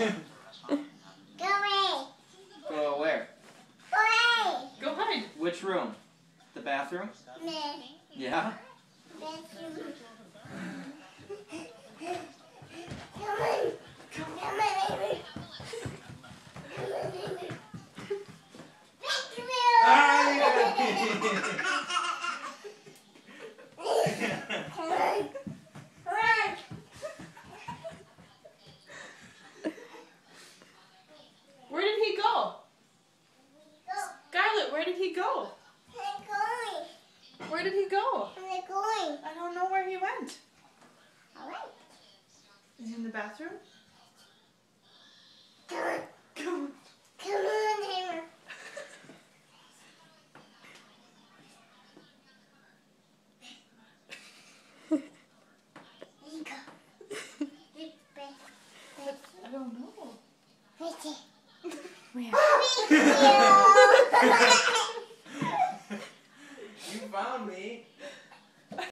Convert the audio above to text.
Go away. Go where? Go away. Go hide. Which room? The bathroom? Me. Yeah? Bedroom. Come on. Come on, baby. Come on, baby. Bedroom. Come on. Come on. Where did he go? Go. Scarlett, where did he go? I'm going. Where did he go? I'm going. I don't know where he went. All right. Is he in the bathroom? Come on. Come on. Come on, Hammer. There you go. I don't know. Right there. Where? Thank you. You found me.